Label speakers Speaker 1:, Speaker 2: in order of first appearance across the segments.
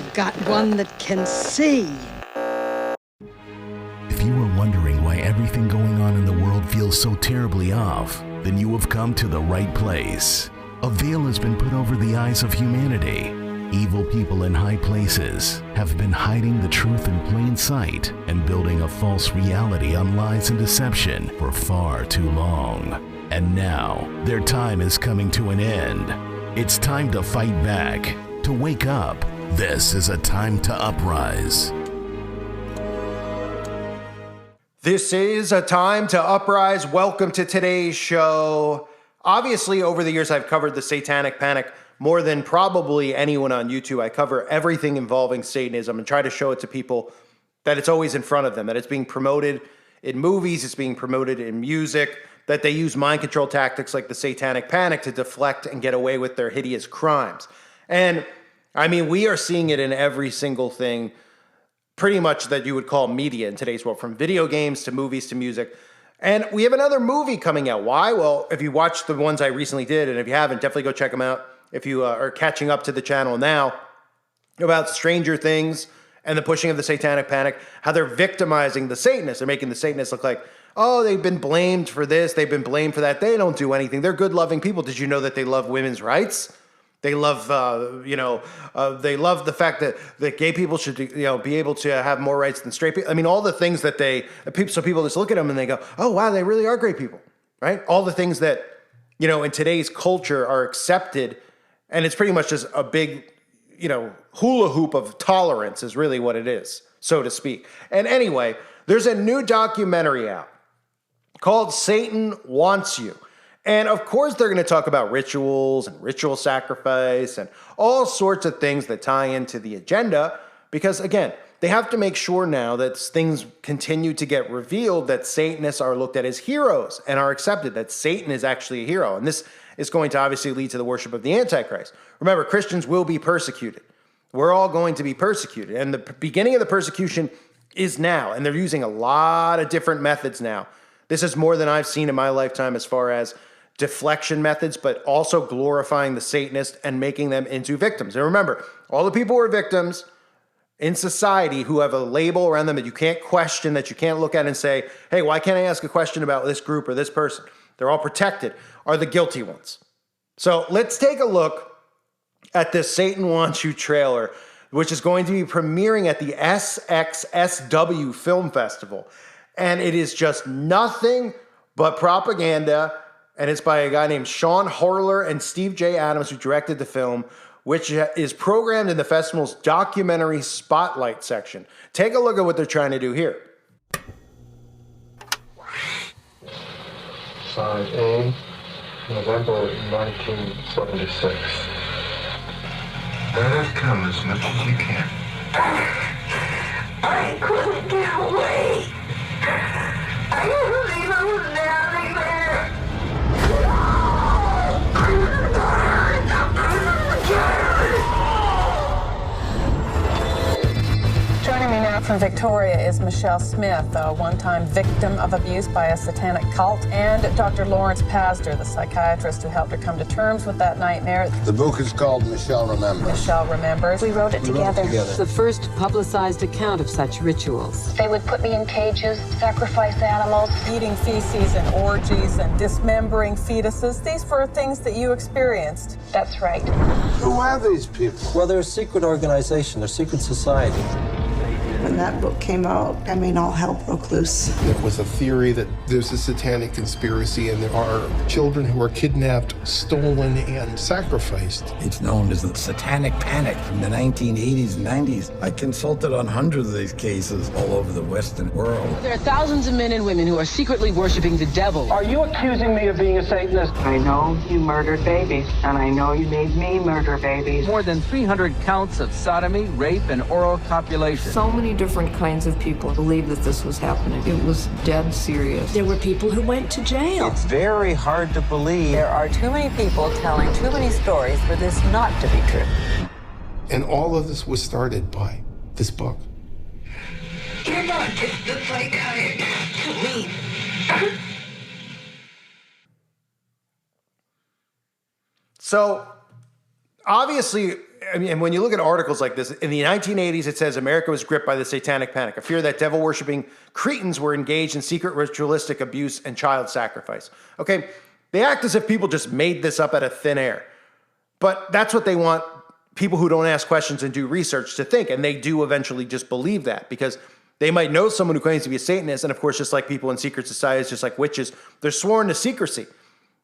Speaker 1: I've got one that can see.
Speaker 2: If you were wondering why everything going on in the world feels so terribly off, then you have come to the right place. A veil has been put over the eyes of humanity. Evil people in high places have been hiding the truth in plain sight and building a false reality on lies and deception for far too long. And now, their time is coming to an end. It's time to fight back, to wake up. This is a time to uprise.
Speaker 3: This is a time to uprise. Welcome to today's show. Obviously, over the years, I've covered the Satanic Panic more than probably anyone on YouTube. I cover everything involving Satanism and try to show it to people that it's always in front of them, that it's being promoted in movies, it's being promoted in music, that they use mind control tactics like the Satanic Panic to deflect and get away with their hideous crimes. And I mean, we are seeing it in every single thing pretty much that you would call media in today's world, from video games to movies to music. And we have another movie coming out. Why? Well, if you watched the ones I recently did, and if you haven't, definitely go check them out. If you are catching up to the channel now, about Stranger Things and the pushing of the Satanic Panic, how they're victimizing the Satanists. They're making the Satanists look like, oh, they've been blamed for this, they've been blamed for that. They don't do anything. They're good, loving people. Did you know that they love women's rights? They love, they love the fact that gay people should, be able to have more rights than straight people. I mean, all the things that so people just look at them and they go, oh, wow, they really are great people, right? All the things that, in today's culture are accepted, and it's pretty much just a big, hula hoop of tolerance is really what it is, so to speak. And anyway, there's a new documentary out called Satan Wants You. And of course, they're going to talk about rituals and ritual sacrifice and all sorts of things that tie into the agenda. Because again, they have to make sure now that things continue to get revealed, that Satanists are looked at as heroes and are accepted, that Satan is actually a hero. And this is going to obviously lead to the worship of the Antichrist. Remember, Christians will be persecuted. We're all going to be persecuted. And the beginning of the persecution is now. And they're using a lot of different methods now. This is more than I've seen in my lifetime as far as deflection methods, but also glorifying the Satanists and making them into victims. And remember, all the people who are victims in society who have a label around them that you can't question, that you can't look at and say, hey, why can't I ask a question about this group or this person? They're all protected, are the guilty ones. So let's take a look at this Satan Wants You trailer, which is going to be premiering at the SXSW Film Festival. And it is just nothing but propaganda. And it's by a guy named Sean Horler and Steve J. Adams, who directed the film, which is programmed in the festival's documentary spotlight section. Take a look at what they're trying to do here.
Speaker 4: Side A, November 1976.
Speaker 5: Come as much as you can.
Speaker 6: I couldn't get away. I couldn't believe I was down there.
Speaker 7: Joining me now from Victoria is Michelle Smith, a one-time victim of abuse by a satanic cult, and Dr. Lawrence Pastor, the psychiatrist who helped her come to terms with that nightmare.
Speaker 8: The book is called Michelle Remembers.
Speaker 7: Michelle Remembers.
Speaker 6: We wrote it together.
Speaker 9: It's the first publicized account of such rituals.
Speaker 6: They would put me in cages, sacrifice animals.
Speaker 7: Eating feces and orgies and dismembering fetuses. These were things that you experienced.
Speaker 6: That's right.
Speaker 8: Who are these people?
Speaker 10: Well, they're a secret organization. They're a secret society.
Speaker 11: When that book came out, all hell broke loose.
Speaker 12: There was a theory that there's a satanic conspiracy and there are children who are kidnapped, stolen, and sacrificed.
Speaker 13: It's known as the Satanic Panic from the 1980s and 90s. I consulted on hundreds of these cases all over the Western world.
Speaker 9: There are thousands of men and women who are secretly worshiping the devil.
Speaker 4: Are you accusing me of being a Satanist?
Speaker 14: I know you murdered babies, and I know you made me murder babies.
Speaker 15: More than 300 counts of sodomy, rape, and oral copulation.
Speaker 16: So many different kinds of people believed that this was happening. It was dead serious.
Speaker 17: There were people who went to jail.
Speaker 10: It's very hard to believe.
Speaker 18: There are too many people telling too many stories for this not to be true.
Speaker 12: And all of this was started by this book.
Speaker 6: You're not just the psychiatrist to me.
Speaker 3: So, obviously, I mean, and when you look at articles like this, in the 1980s, it says America was gripped by the Satanic Panic, a fear that devil-worshipping Cretans were engaged in secret ritualistic abuse and child sacrifice. Okay, they act as if people just made this up out of thin air. But that's what they want people who don't ask questions and do research to think, and they do eventually just believe that, because they might know someone who claims to be a Satanist, and of course, just like people in secret societies, just like witches, they're sworn to secrecy,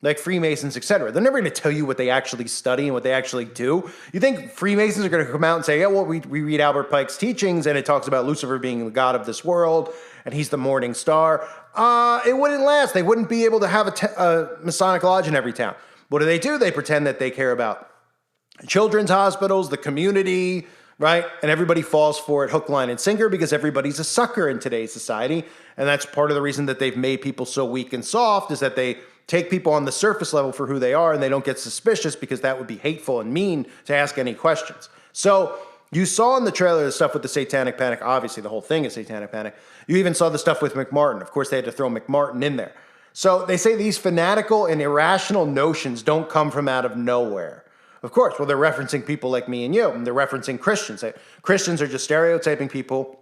Speaker 3: like Freemasons, etc. They're never going to tell you what they actually study and what they actually do. You think Freemasons are going to come out and say, yeah, well, we read Albert Pike's teachings, and it talks about Lucifer being the god of this world, and he's the morning star. It wouldn't last. They wouldn't be able to have a Masonic lodge in every town. What do? They pretend that they care about children's hospitals, the community, right? And everybody falls for it hook, line, and sinker because everybody's a sucker in today's society. And that's part of the reason that they've made people so weak and soft, is that they take people on the surface level for who they are, and they don't get suspicious, because that would be hateful and mean to ask any questions. So you saw in the trailer the stuff with the Satanic Panic. Obviously, the whole thing is Satanic Panic. You even saw the stuff with McMartin. Of course, they had to throw McMartin in there. So they say these fanatical and irrational notions don't come from out of nowhere. Of course, well, they're referencing people like me and you, and they're referencing Christians. Christians are just stereotyping people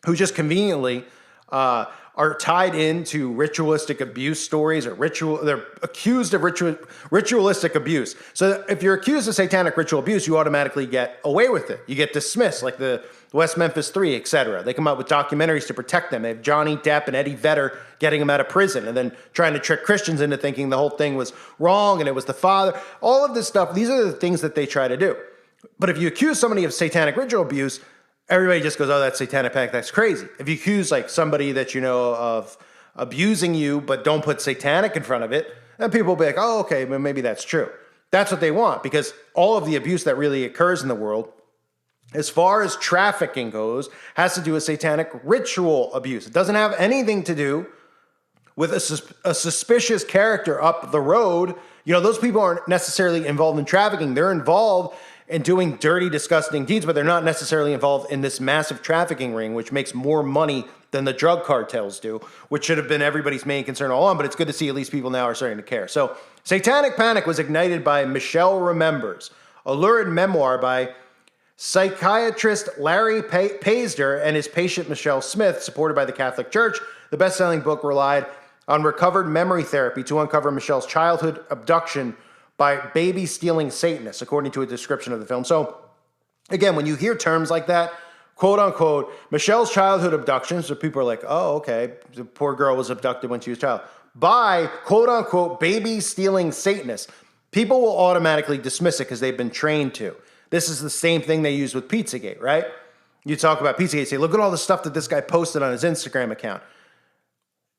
Speaker 3: who just conveniently are tied into ritualistic abuse stories, or they're accused of ritualistic abuse. So if you're accused of satanic ritual abuse, you automatically get away with it. You get dismissed, like the West Memphis 3, etc. They come out with documentaries to protect them. They have Johnny Depp and Eddie Vedder getting them out of prison, and then trying to trick Christians into thinking the whole thing was wrong and it was the father. All of this stuff, these are the things that they try to do. But if you accuse somebody of satanic ritual abuse, everybody just goes, oh, that's Satanic Panic, that's crazy. If you accuse like somebody that you know of abusing you, but don't put satanic in front of it, then people will be like, oh, okay, well, maybe that's true. That's what they want, because all of the abuse that really occurs in the world, as far as trafficking goes, has to do with satanic ritual abuse. It doesn't have anything to do with a suspicious character up the road. You know, those people aren't necessarily involved in trafficking. They're involved in doing dirty, disgusting deeds, but they're not necessarily involved in this massive trafficking ring, which makes more money than the drug cartels do, which should have been everybody's main concern all along, but it's good to see at least people now are starting to care. So Satanic Panic was ignited by Michelle Remembers, a lurid memoir by psychiatrist Larry Pazder and his patient Michelle Smith, supported by the Catholic Church. The best-selling book relied on recovered memory therapy to uncover Michelle's childhood abduction by baby-stealing Satanists, according to a description of the film. So, again, when you hear terms like that, quote-unquote, Michelle's childhood abduction, so people are like, oh, okay, the poor girl was abducted when she was a child, by, quote-unquote, baby-stealing Satanists, people will automatically dismiss it because they've been trained to. This is the same thing they use with Pizzagate, right? You talk about Pizzagate, say, look at all the stuff that this guy posted on his Instagram account.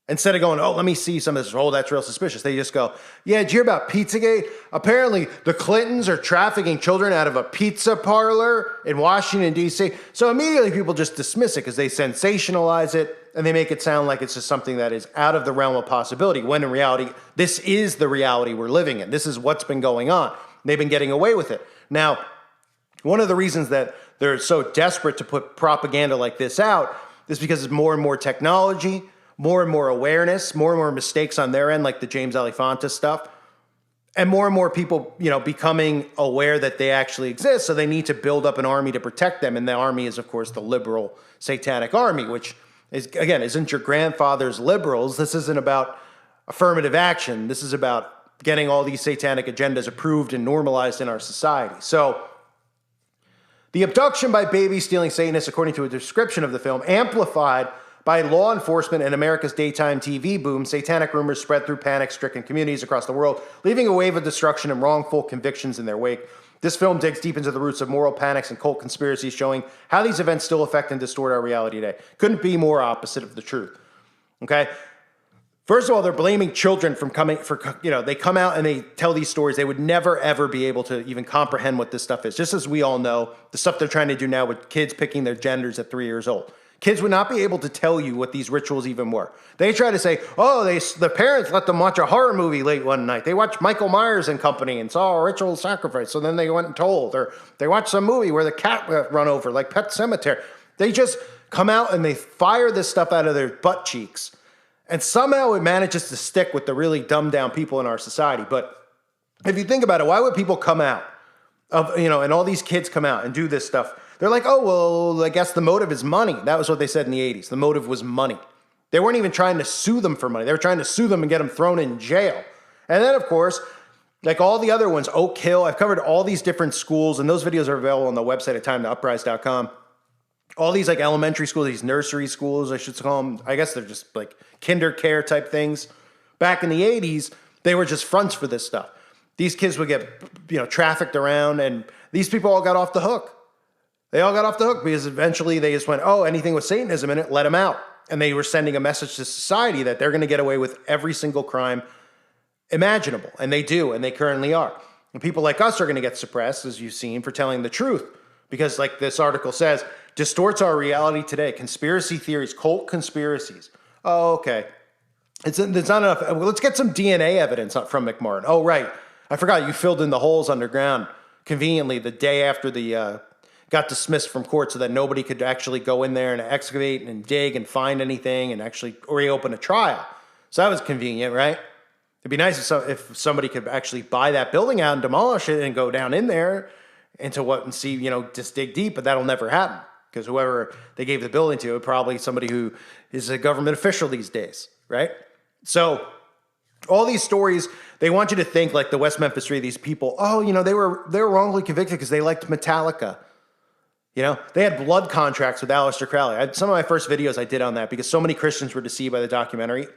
Speaker 3: Instead of going, oh, let me see some of this. Oh, that's real suspicious. They just go, yeah, did you hear about Pizzagate? Apparently, the Clintons are trafficking children out of a pizza parlor in Washington, D.C. So immediately people just dismiss it because they sensationalize it and they make it sound like it's just something that is out of the realm of possibility, when in reality, this is the reality we're living in. This is what's been going on. They've been getting away with it. Now, one of the reasons that they're so desperate to put propaganda like this out is because it's more and more technology, more and more awareness, more and more mistakes on their end, like the James Alefonte stuff, and more people, you know, becoming aware that they actually exist. So they need to build up an army to protect them. And the army is, of course, the liberal satanic army, which is, again, isn't your grandfather's liberals. This isn't about affirmative action. This is about getting all these satanic agendas approved and normalized in our society. So the abduction by baby-stealing Satanists, according to a description of the film, amplified by law enforcement and America's daytime TV boom, satanic rumors spread through panic-stricken communities across the world, leaving a wave of destruction and wrongful convictions in their wake. This film digs deep into the roots of moral panics and cult conspiracies, showing how these events still affect and distort our reality today. Couldn't be more opposite of the truth. Okay? First of all, they're blaming children they come out and they tell these stories. They would never, ever be able to even comprehend what this stuff is. Just as we all know, the stuff they're trying to do now with kids picking their genders at 3 years old. Kids would not be able to tell you what these rituals even were. They try to say, oh, the parents let them watch a horror movie late one night. They watched Michael Myers and Company and saw a ritual sacrifice, so then they went and told. Or they watched some movie where the cat run over, like Pet Sematary. They just come out and they fire this stuff out of their butt cheeks. And somehow it manages to stick with the really dumbed down people in our society. But if you think about it, why would people come out and all these kids come out and do this stuff. They're like, oh, well, I guess the motive is money. That was what they said in the 80s. The motive was money. They weren't even trying to sue them for money. They were trying to sue them and get them thrown in jail. And then, of course, like all the other ones, Oak Hill, I've covered all these different schools, and those videos are available on the website at timetouprise.com. All these like elementary schools, these nursery schools, I should call them. I guess they're just like kinder care type things. Back in the 80s, they were just fronts for this stuff. These kids would get, trafficked around, and these people all got off the hook. They all got off the hook because eventually they just went, oh, anything with Satanism in it, let them out. And they were sending a message to society that they're going to get away with every single crime imaginable. And they do, and they currently are. And people like us are going to get suppressed, as you've seen, for telling the truth. Because like this article says, distorts our reality today. Conspiracy theories, cult conspiracies. Oh, okay. It's not enough. Well, let's get some DNA evidence from McMartin. Oh, right. I forgot you filled in the holes underground conveniently the day after the got dismissed from court so that nobody could actually go in there and excavate and dig and find anything and actually reopen a trial. So that was convenient, right? It'd be nice if somebody could actually buy that building out and demolish it and go down in there into what and see, just dig deep, but that'll never happen because whoever they gave the building to, probably somebody who is a government official these days, right? So all these stories, they want you to think like the West Memphis 3, these people, they were wrongly convicted because they liked Metallica. They had blood contracts with Aleister Crowley. Some of my first videos I did on that because so many Christians were deceived by the documentary.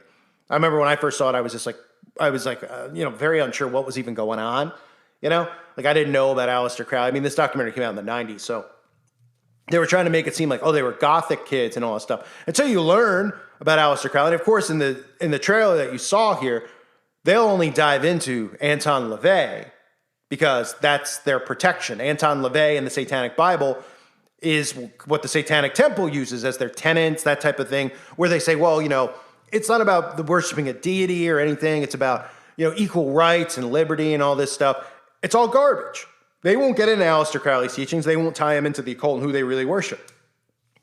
Speaker 3: I remember when I first saw it, I was very unsure what was even going on. Like I didn't know about Aleister Crowley. I mean, this documentary came out in the 90s, so they were trying to make it seem like, they were gothic kids and all that stuff. Until you learn about Aleister Crowley. And of course, in the trailer that you saw here, they'll only dive into Anton LaVey because that's their protection. Anton LaVey in the Satanic Bible is what the Satanic Temple uses as their tenets, that type of thing, where they say, well, it's not about the worshiping a deity or anything. It's about, equal rights and liberty and all this stuff. It's all garbage. They won't get into Aleister Crowley's teachings. They won't tie him into the occult and who they really worship.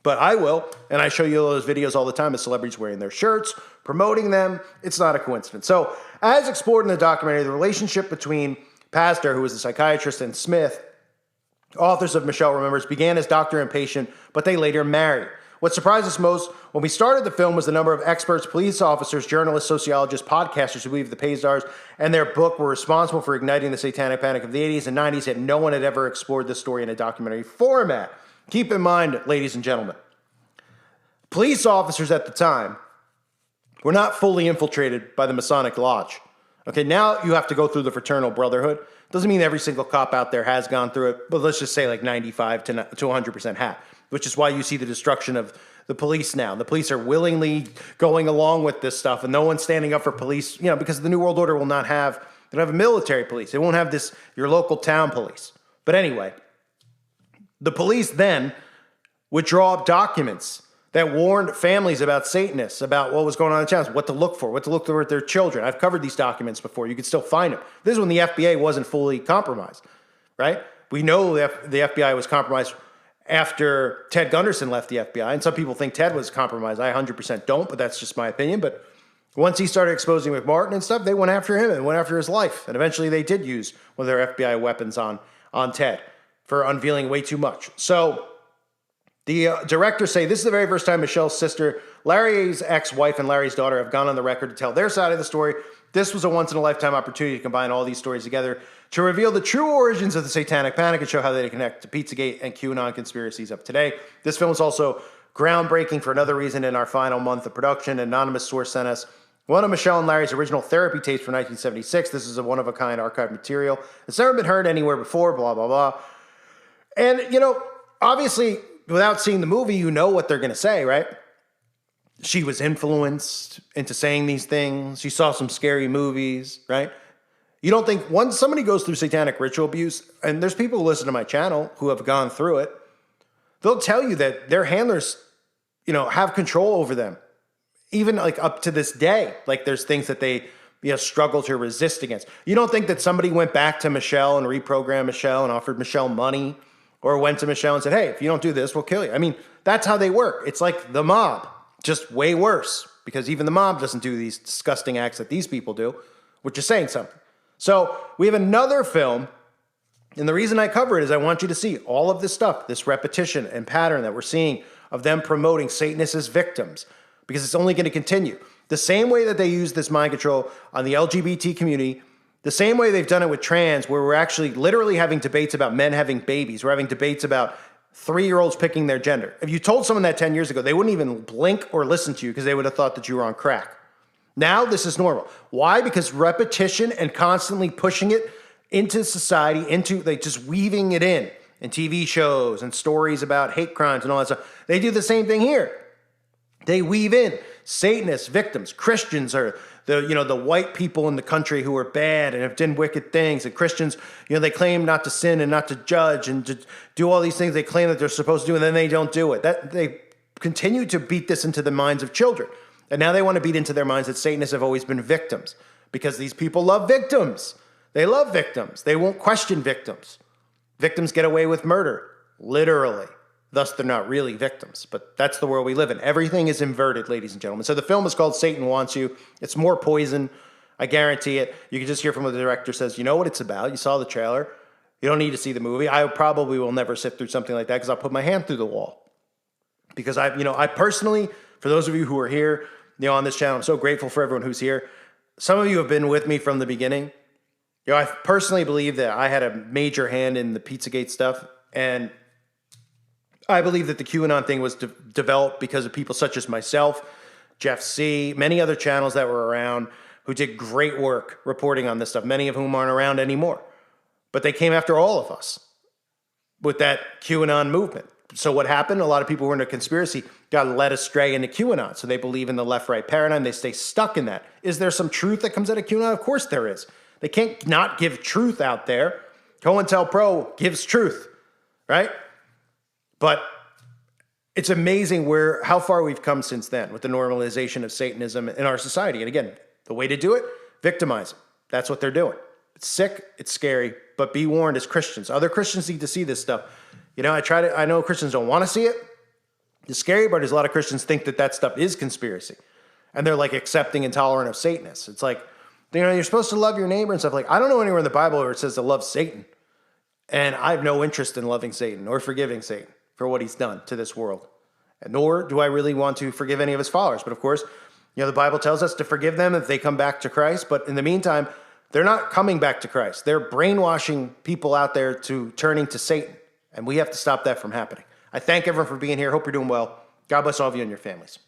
Speaker 3: But I will, and I show you those videos all the time of celebrities wearing their shirts, promoting them. It's not a coincidence. So, as explored in the documentary, the relationship between Pastor, who was a psychiatrist, and Smith, authors of Michelle Remembers, began as doctor and patient, but they later married. What surprised us most when we started the film was the number of experts, police officers, journalists, sociologists, podcasters who believed the Paysdars and their book were responsible for igniting the satanic panic of the 80s and 90s, yet no one had ever explored this story in a documentary format. Keep in mind, ladies and gentlemen, police officers at the time were not fully infiltrated by the Masonic Lodge. Okay, now you have to go through the Fraternal Brotherhood. Doesn't mean every single cop out there has gone through it, but let's just say like 95 to 100% have, which is why you see the destruction of the police now. The police are willingly going along with this stuff, and no one's standing up for police, because the New World Order will not have, they don't have a military police. They won't have your local town police. But anyway, the police then would draw up documents that warned families about Satanists, about what was going on in the towns, what to look for with their children. I've covered these documents before. You can still find them. This is when the FBI wasn't fully compromised, right? We know the FBI was compromised after Ted Gunderson left the FBI, and some people think Ted was compromised. I 100% don't, but that's just my opinion. But once he started exposing McMartin and stuff, they went after him and went after his life. And eventually they did use one of their FBI weapons on Ted for unveiling way too much. So the directors say this is the very first time Michelle's sister, Larry's ex-wife, and Larry's daughter have gone on the record to tell their side of the story. This was a once-in-a-lifetime opportunity to combine all these stories together to reveal the true origins of the Satanic Panic and show how they connect to Pizzagate and QAnon conspiracies of today. This film is also groundbreaking for another reason. In our final month of production, an anonymous source sent us one of Michelle and Larry's original therapy tapes from 1976. This is a one-of-a-kind archived material. It's never been heard anywhere before, blah, blah, blah. And, obviously, without seeing the movie, you know what they're going to say, right? She was influenced into saying these things. She saw some scary movies, right? You don't think once somebody goes through satanic ritual abuse, and there's people who listen to my channel who have gone through it, they'll tell you that their handlers, have control over them. Even like up to this day, like there's things that they, struggle to resist against. You don't think that somebody went back to Michelle and reprogrammed Michelle and offered Michelle money, or went to Michelle and said, hey, if you don't do this, we'll kill you. I mean, that's how they work. It's like the mob, just way worse, because even the mob doesn't do these disgusting acts that these people do, which is saying something. So we have another film And the reason I cover it is I want you to see all of this stuff, this repetition and pattern that we're seeing of them promoting Satanists as victims, because it's only going to continue. The same way that they use this mind control on the LGBT community, the same way they've done it with trans, where we're actually literally having debates about men having babies. We're having debates about 3-year-olds picking their gender. If you told someone that 10 years ago, they wouldn't even blink or listen to you because they would have thought that you were on crack. Now this is normal. Why? Because repetition and constantly pushing it into society, into like just weaving it in TV shows and stories about hate crimes and all that stuff. They do the same thing here. They weave in Satanists, victims. Christians are the white people in the country who are bad and have done wicked things. And Christians, they claim not to sin and not to judge and to do all these things they claim that they're supposed to do, and then they don't do it. That they continue to beat this into the minds of children. And now they want to beat into their minds that Satanists have always been victims, because these people love victims. They love victims. They won't question victims. Victims get away with murder, literally. Thus, they're not really victims. But that's the world we live in. Everything is inverted, ladies and gentlemen. So the film is called Satan Wants You. It's more poison. I guarantee it. You can just hear from what the director says. You know what it's about. You saw the trailer. You don't need to see the movie. I probably will never sit through something like that because I'll put my hand through the wall. Because I personally, for those of you who are here, on this channel, I'm so grateful for everyone who's here. Some of you have been with me from the beginning. I personally believe that I had a major hand in the Pizzagate stuff, and I believe that the QAnon thing was developed because of people such as myself, Jeff C., many other channels that were around who did great work reporting on this stuff, many of whom aren't around anymore. But they came after all of us with that QAnon movement. So what happened? A lot of people who were in a conspiracy got led astray into QAnon. So they believe in the left-right paradigm. They stay stuck in that. Is there some truth that comes out of QAnon? Of course there is. They can't not give truth out there. COINTELPRO gives truth, right? But it's amazing how far we've come since then with the normalization of Satanism in our society. And again, the way to do it, victimize them. That's what they're doing. It's sick, it's scary, but be warned as Christians. Other Christians need to see this stuff. I know Christians don't want to see it. The scary part is a lot of Christians think that stuff is conspiracy. And they're like accepting and tolerant of Satanists. It's like, you're supposed to love your neighbor and stuff. Like, I don't know anywhere in the Bible where it says to love Satan. And I have no interest in loving Satan or forgiving Satan for what he's done to this world. And nor do I really want to forgive any of his followers. But of course, the Bible tells us to forgive them if they come back to Christ. But in the meantime, they're not coming back to Christ. They're brainwashing people out there to turning to Satan. And we have to stop that from happening. I thank everyone for being here. Hope you're doing well. God bless all of you and your families.